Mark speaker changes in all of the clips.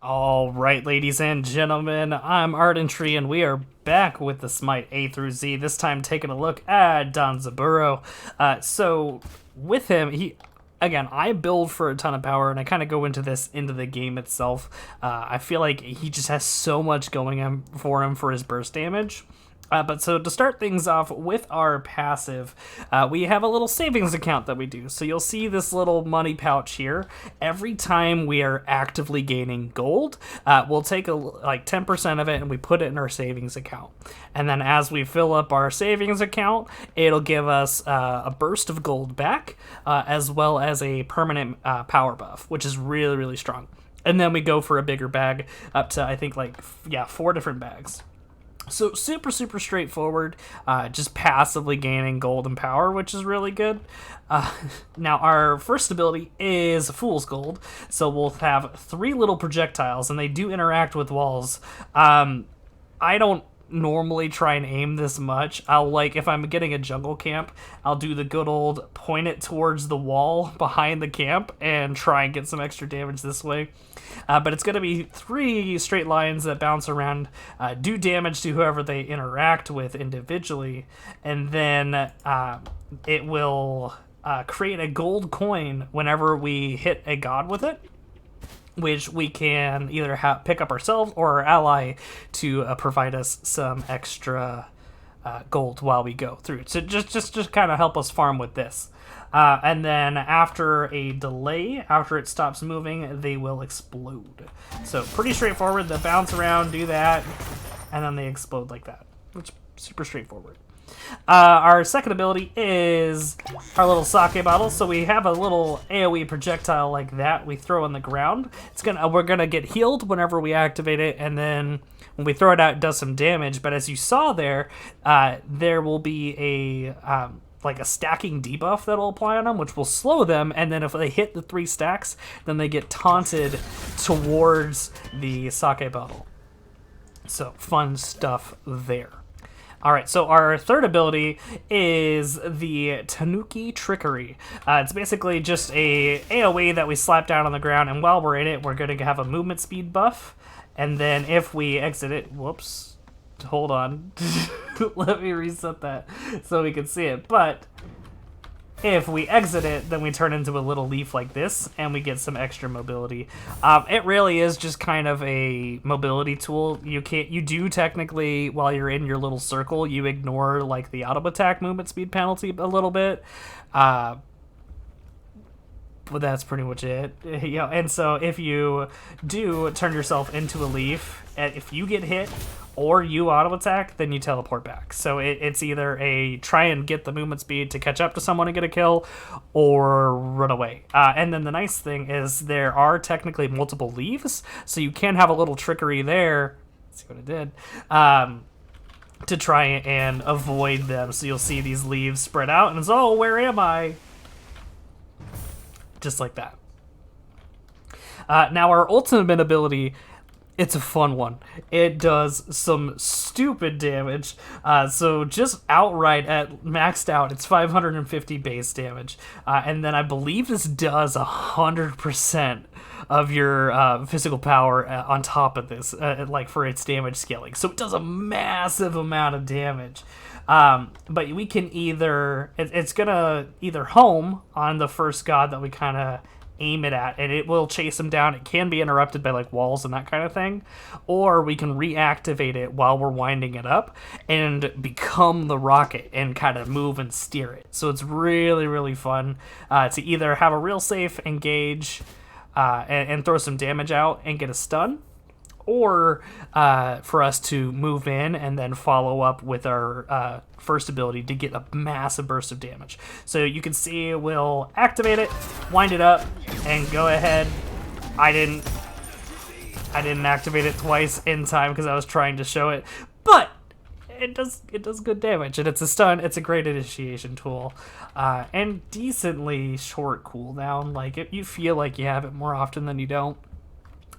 Speaker 1: All right, ladies and gentlemen, I'm Ardentree, and we are back with the SMITE A through Z. This time, taking a look at Danzaburou. So, with him, I build for a ton of power, and I kind of go into the game itself. I feel like he just has so much going for him for his burst damage. But so to start things off with our passive, we have a little savings account that we do. So you'll see this little money pouch here. Every time we are actively gaining gold, we'll take like 10% of it and we put it in our savings account. And then as we fill up our savings account, it'll give us a burst of gold back, as well as a permanent power buff, which is really, really strong. And then we go for a bigger bag up to, I think, 4 different bags. So super, super straightforward, just passively gaining gold and power, which is really good. Now, our first ability is Fool's Gold, so we'll have 3 little projectiles, and they do interact with walls. I don't normally try and aim this much. If I'm getting a jungle camp, I'll do the good old point it towards the wall behind the camp and try and get some extra damage this way. But it's going to be 3 straight lines that bounce around, do damage to whoever they interact with individually, and then it will create a gold coin whenever we hit a god with it, which we can either pick up ourselves or our ally to provide us some extra gold while we go through. So just kind of help us farm with this. And then after a delay, after it stops moving, they will explode. So pretty straightforward. They bounce around, do that, and then they explode like that. It's super straightforward. Our second ability is our little sake bottle. So we have a little AoE projectile like that we throw on the ground. We're gonna get healed whenever we activate it, and then when we throw it out, it does some damage. But as you saw there, there will be a stacking debuff that'll apply on them, which will slow them, and then if they hit the 3 stacks, then they get taunted towards the sake bottle. So fun stuff there. Alright, so our third ability is the Tanuki Trickery. It's basically just a AoE that we slap down on the ground, and while we're in it, we're going to have a movement speed buff, and then if we exit it, whoops, hold on, let me reset that so we can see it, but if we exit it, then we turn into a little leaf like this, and we get some extra mobility. It really is just kind of a mobility tool. You do technically, while you're in your little circle, you ignore like the auto attack movement speed penalty a little bit. But that's pretty much it. And so if you do turn yourself into a leaf, if you get hit or you auto attack, then you teleport back. So it's either a try and get the movement speed to catch up to someone and get a kill, or run away. And then the nice thing is there are technically multiple leaves, so you can have a little trickery there. Let's see what it did. To try and avoid them. So you'll see these leaves spread out, and it's, oh, where am I? Just like that. Now our ultimate ability, it's a fun one. It does some stupid damage. So just outright at maxed out, it's 550 base damage. And then I believe this does 100% of your physical power on top of this, for its damage scaling. So it does a massive amount of damage. But we can it's gonna either home on the first god that we kind of aim it at, and it will chase him down. It can be interrupted by like walls and that kind of thing, or we can reactivate it while we're winding it up and become the rocket and kind of move and steer it. So it's really, really fun to either have a real safe engage and throw some damage out and get a stun, or for us to move in and then follow up with our first ability to get a massive burst of damage. So you can see we'll activate it, wind it up, and go ahead. I didn't activate it twice in time because I was trying to show it, but it does good damage, and it's a stun. It's a great initiation tool, and decently short cooldown. Like you feel like you have it more often than you don't.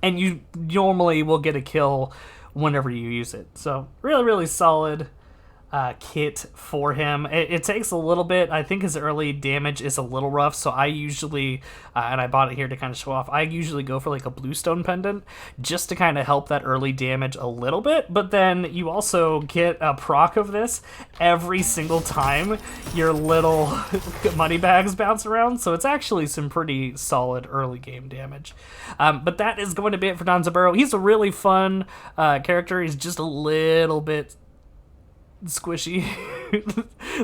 Speaker 1: And you normally will get a kill whenever you use it. So really, really solid. kit for him. It takes a little bit. I think his early damage is a little rough, so I usually, and I bought it here to kind of show off, I usually go for like a bluestone pendant just to kind of help that early damage a little bit, but then you also get a proc of this every single time your little money bags bounce around, so it's actually some pretty solid early game damage. But that is going to be it for Danzaburou. He's a really fun character. He's just a little bit squishy,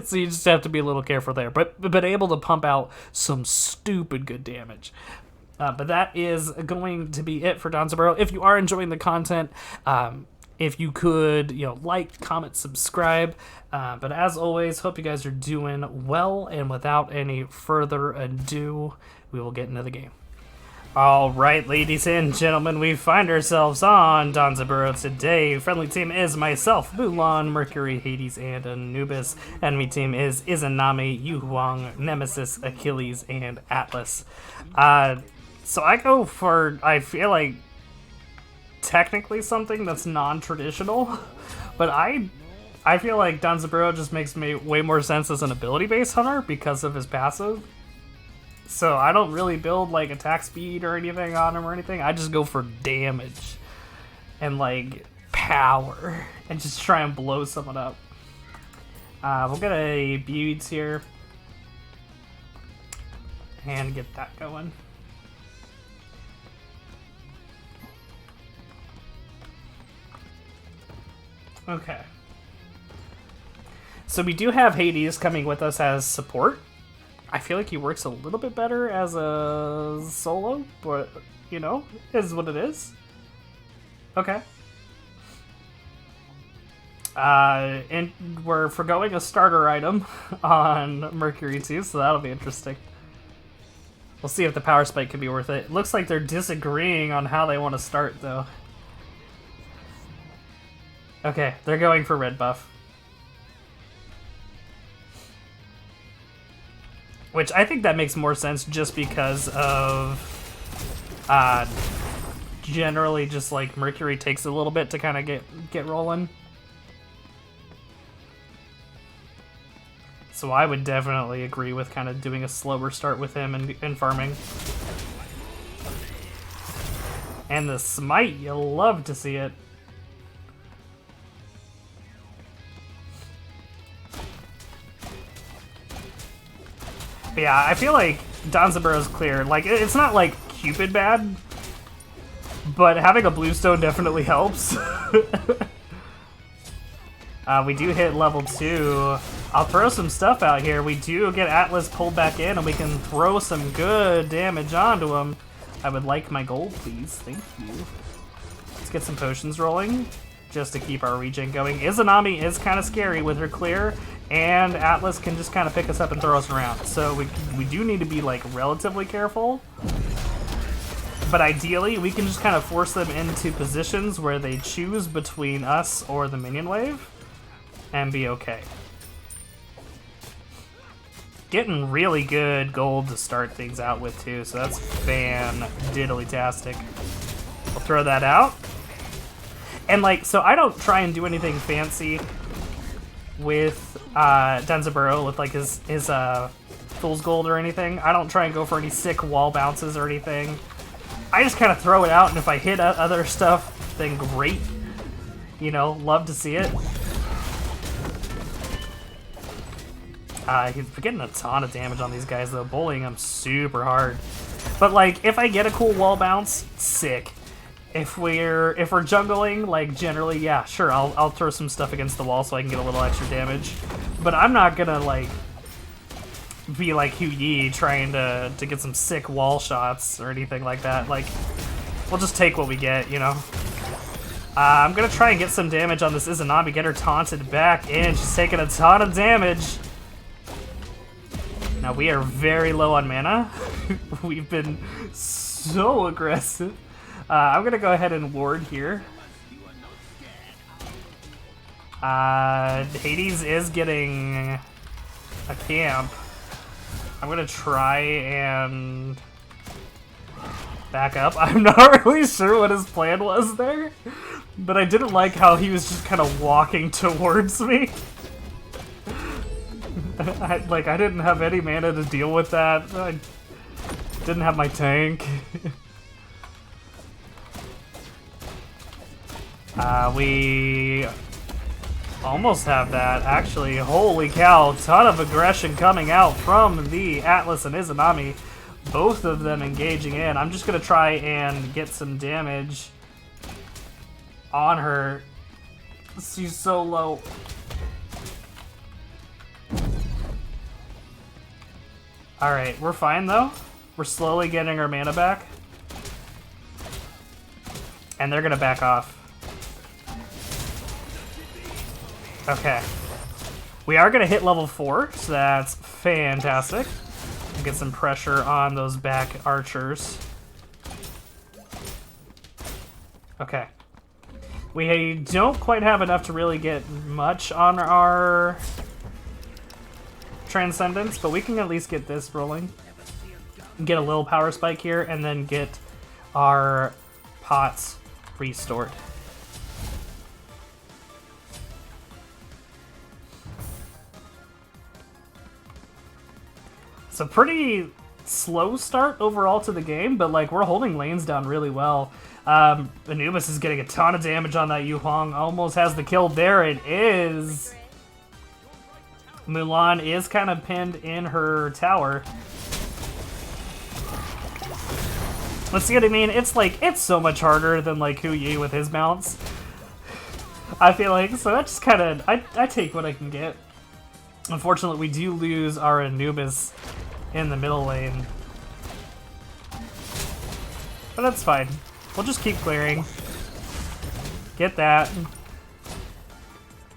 Speaker 1: so you just have to be a little careful there, but able to pump out some stupid good damage. But that is going to be it for Danzaburou. If you are enjoying the content, if you could, like, comment, subscribe. But as always, hope you guys are doing well, and without any further ado, we will get into the game. Alright, ladies and gentlemen, we find ourselves on Danzaburou today. Friendly team is myself, Mulan, Mercury, Hades, and Anubis. Enemy team is Izanami, Yu Huang, Nemesis, Achilles, and Atlas. So I go for, I feel like, technically something that's non-traditional, but I feel like Danzaburou just makes me way more sense as an ability-based hunter because of his passive. So I don't really build like attack speed or anything on him or anything. I just go for damage and like power and just try and blow someone up. We'll get a beads here and get that going. Okay. So we do have Hades coming with us as support. I feel like he works a little bit better as a solo, but, is what it is. Okay. And we're forgoing a starter item on Mercury too, so that'll be interesting. We'll see if the power spike can be worth it. It looks like they're disagreeing on how they want to start, though. Okay, they're going for red buff. Which I think that makes more sense just because of generally just like Mercury takes a little bit to kind of get rolling. So I would definitely agree with kind of doing a slower start with him and farming. And the smite, you'll love to see it. Yeah, I feel like Danzaburou's clear. Like, it's not like Cupid bad, but having a bluestone definitely helps. We do hit level 2. I'll throw some stuff out here. We do get Atlas pulled back in, and we can throw some good damage onto him. I would like my gold, please. Thank you. Let's get some potions rolling, just to keep our regen going. Izanami is kind of scary with her clear, and Atlas can just kind of pick us up and throw us around. So we do need to be like relatively careful. But ideally, we can just kind of force them into positions where they choose between us or the minion wave and be okay. Getting really good gold to start things out with too, so that's fan-diddly-tastic. We'll throw that out. And like, so I don't try and do anything fancy with Danzaburou with like his Fool's Gold or anything. I don't try and go for any sick wall bounces or anything. I just kind of throw it out, and if I hit other stuff, then great. Love to see it. He's getting a ton of damage on these guys though, bullying them super hard. But like, if I get a cool wall bounce, sick. If we're jungling, like generally, yeah, sure, I'll throw some stuff against the wall so I can get a little extra damage. But I'm not gonna like be like Hugh Yi trying to get some sick wall shots or anything like that. Like, we'll just take what we get, I'm gonna try and get some damage on this Izanami, get her taunted back in. She's taking a ton of damage. Now we are very low on mana. We've been so aggressive. I'm gonna go ahead and ward here. Hades is getting a camp. I'm gonna try and back up. I'm not really sure what his plan was there, but I didn't like how he was just kind of walking towards me. I didn't have any mana to deal with that. I didn't have my tank. We almost have that, actually. Holy cow, ton of aggression coming out from the Atlas and Izanami. Both of them engaging in. I'm just gonna try and get some damage on her. She's so low. Alright, we're fine though. We're slowly getting our mana back. And they're gonna back off. Okay. We are gonna hit level 4, so that's fantastic. Get some pressure on those back archers. Okay. We don't quite have enough to really get much on our Transcendence, but we can at least get this rolling. Get a little power spike here, and then get our pots restored. It's a pretty slow start overall to the game, but like we're holding lanes down really well. Anubis is getting a ton of damage on that Yu Huang. Almost has the kill. There it is. Mulan is kind of pinned in her tower. Let's see what I mean. It's like, it's so much harder than like Hu Yi with his mounts. I feel like, so that's just kind of, I take what I can get. Unfortunately, we do lose our Anubis in the middle lane. But that's fine. We'll just keep clearing. Get that.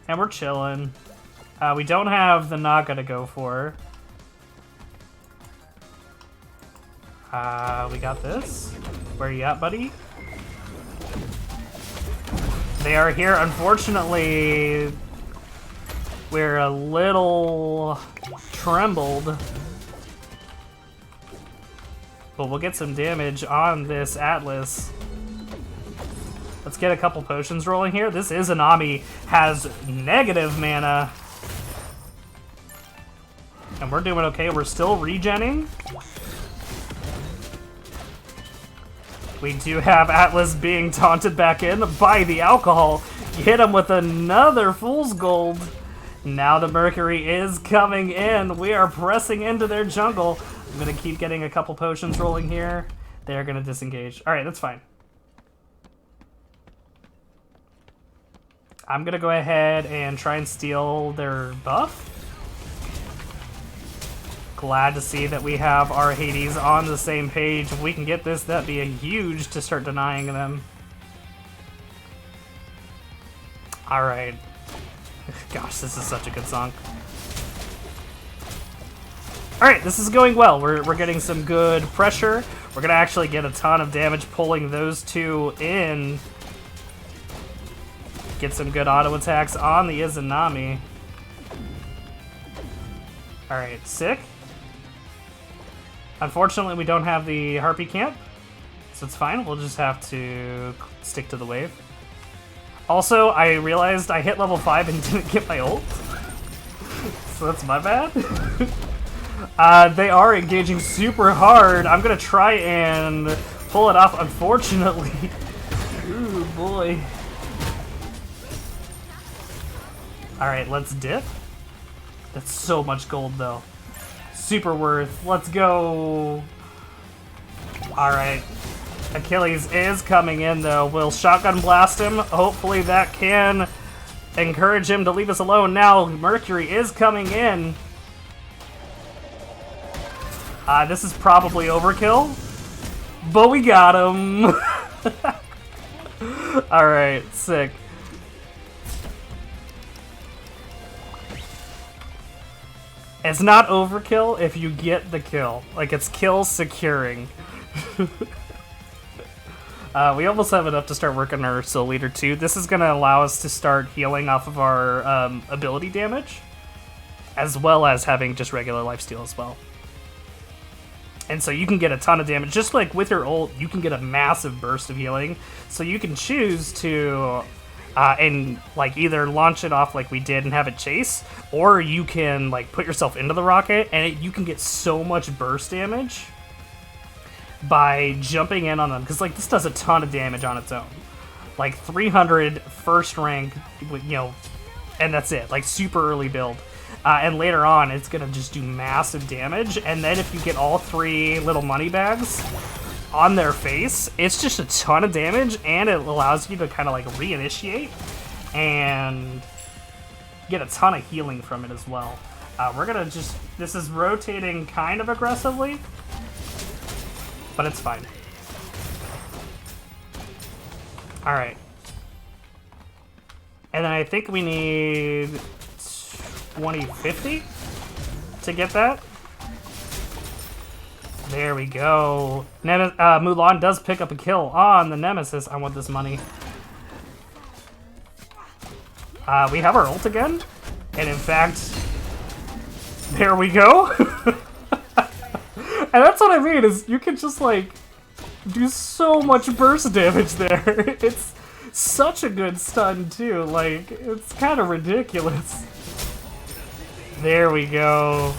Speaker 1: And we're chilling. We don't have the Naga to go for. We got this. Where you at, buddy? They are here. Unfortunately, we're a little trembled. But we'll get some damage on this Atlas. Let's get a couple potions rolling here. This Izanami has negative mana. And we're doing okay. We're still regenning. We do have Atlas being taunted back in by the alcohol. You hit him with another Fool's Gold. Now the Mercury is coming in. We are pressing into their jungle. I'm going to keep getting a couple potions rolling here. They're going to disengage. All right, that's fine. I'm going to go ahead and try and steal their buff. Glad to see that we have our Hades on the same page. If we can get this, that'd be a huge to start denying them. All right. Gosh, this is such a good song. All right, this is going well. We're getting some good pressure. We're gonna actually get a ton of damage pulling those two in. Get some good auto attacks on the Izanami. All right, sick. Unfortunately, we don't have the Harpy Camp, so it's fine. We'll just have to stick to the wave. Also, I realized I hit level 5 and didn't get my ult. So that's my bad. They are engaging super hard. I'm going to try and pull it off, unfortunately. Ooh, boy. Alright, let's dip. That's so much gold, though. Super worth. Let's go. Alright. Achilles is coming in, though. We'll shotgun blast him. Hopefully that can encourage him to leave us alone. Now, Mercury is coming in. This is probably overkill. But we got him. Alright, sick. It's not overkill if you get the kill. Like, it's kill securing. We almost have enough to start working our Soul Leader too. This is going to allow us to start healing off of our ability damage, as well as having just regular lifesteal as well. And so you can get a ton of damage. Just like with your ult, you can get a massive burst of healing. So you can choose to and like either launch it off like we did and have it chase, or you can like put yourself into the rocket and you can get so much burst damage by jumping in on them, because like this does a ton of damage on its own, like 300 first rank, you know, and that's it, like super early build. And later on it's gonna just do massive damage, and then if you get all 3 little money bags on their face, it's just a ton of damage, and it allows you to kind of like reinitiate and get a ton of healing from it as well. We're gonna just, this is rotating kind of aggressively, but it's fine. All right. And then I think we need 2050 to get that. There we go. Mulan does pick up a kill on the Nemesis. I want this money. We have our ult again. And in fact, there we go. And that's what I mean, is you can just like do so much burst damage there. It's such a good stun too. Like, it's kind of ridiculous. There we go.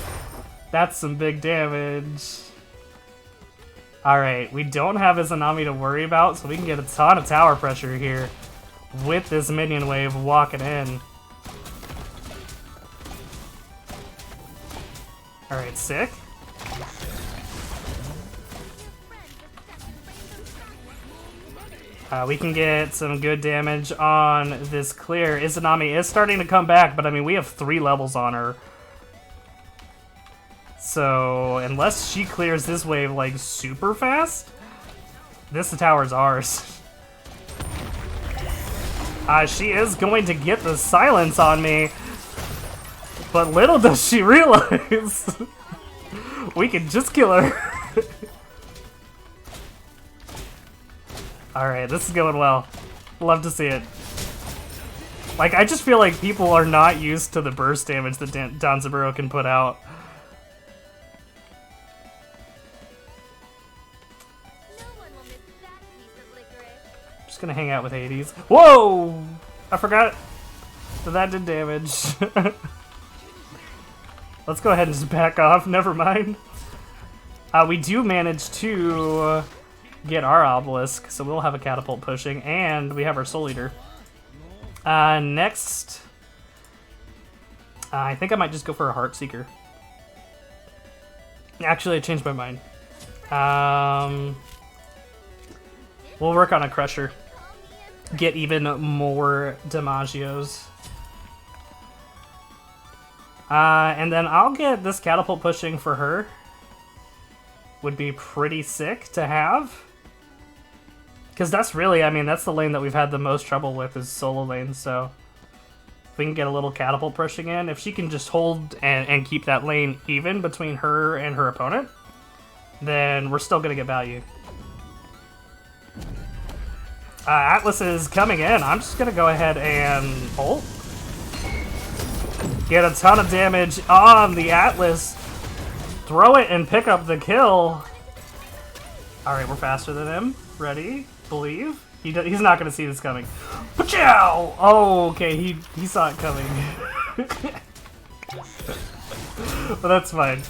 Speaker 1: That's some big damage. Alright, we don't have a Tsunami to worry about, so we can get a ton of tower pressure here with this minion wave walking in. Alright, sick. We can get some good damage on this clear. Izanami is starting to come back, but I mean, we have 3 levels on her. So, unless she clears this wave, like, super fast, this tower's ours. She is going to get the silence on me, but little does she realize we can just kill her. Alright, this is going well. Love to see it. Like, I just feel like people are not used to the burst damage that Danzaburou can put out. Just gonna hang out with Hades. Whoa! I forgot that did damage. Let's go ahead and just back off. Never mind. We do manage to get our obelisk, so we'll have a catapult pushing, and we have our soul eater. Next, I think I might just go for a heart seeker. Actually, I changed my mind. We'll work on a crusher. Get even more damagios. And then I'll get this catapult pushing for her. Would be pretty sick to have. Because that's really, I mean, that's the lane that we've had the most trouble with, is solo lane, so if we can get a little catapult pushing in, if she can just hold and keep that lane even between her and her opponent, then we're still going to get value. Atlas is coming in. I'm just going to go ahead and ult. Get a ton of damage on the Atlas. Throw it and pick up the kill. Alright, we're faster than him. Ready? Believe? He's not going to see this coming. Pachow! Oh, okay, he saw it coming. But that's fine.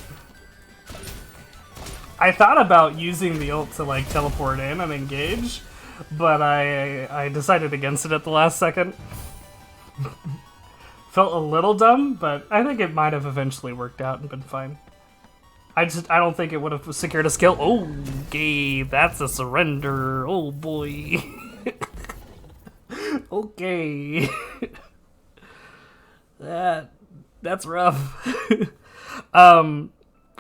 Speaker 1: I thought about using the ult to like teleport in and engage, but I decided against it at the last second. Felt a little dumb, but I think it might have eventually worked out and been fine. I don't think it would have secured a skill. Oh, okay, that's a surrender. Oh boy. Okay. That's rough. I'm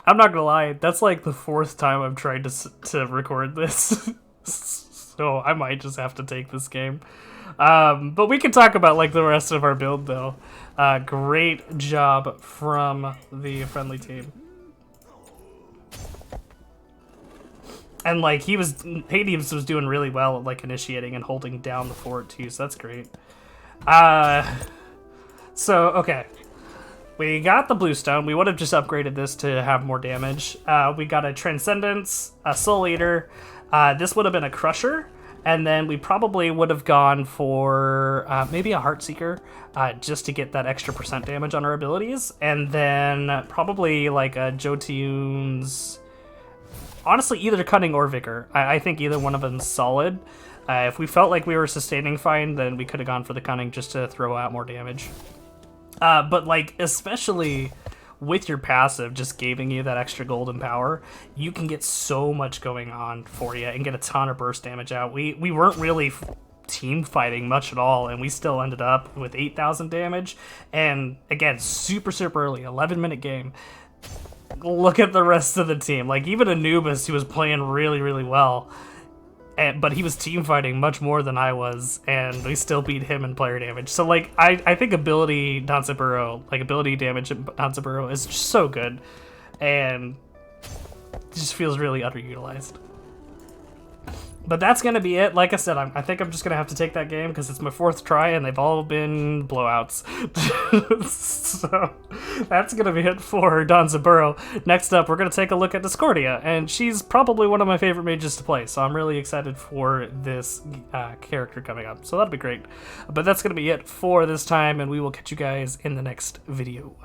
Speaker 1: not gonna lie, that's like the 4th time I've tried to record this. So I might just have to take this game. But we can talk about like the rest of our build though. Great job from the friendly team. And like Hades was doing really well at like initiating and holding down the fort too, so that's great. So okay. We got the blue stone. We would have just upgraded this to have more damage. We got a Transcendence, a Soul Eater. This would have been a Crusher, And then we probably would have gone for maybe a Heartseeker, just to get that extra % damage on our abilities. And then probably like a Jotune's... Honestly, either Cunning or Vigor. I think either one of them's solid. If we felt like we were sustaining fine, then we could have gone for the Cunning just to throw out more damage. But like, especially with your passive just giving you that extra golden power, you can get so much going on for you and get a ton of burst damage out. We weren't really team fighting much at all, and we still ended up with 8,000 damage. And again, super early, 11-minute game. Look at the rest of the team. Like, even Anubis, who was playing really well, but he was team fighting much more than I was, and we still beat him in player damage. So like, I think ability Danzaburou, like ability damage Danzaburou, is just so good, and just feels really underutilized. But that's going to be it. Like I said, I think I'm just going to have to take that game because it's my 4th try and they've all been blowouts. So that's going to be it for Danzaburou. Next up, we're going to take a look at Discordia, and she's probably one of my favorite mages to play, so I'm really excited for this character coming up. So that'll be great. But that's going to be it for this time, and we will catch you guys in the next video.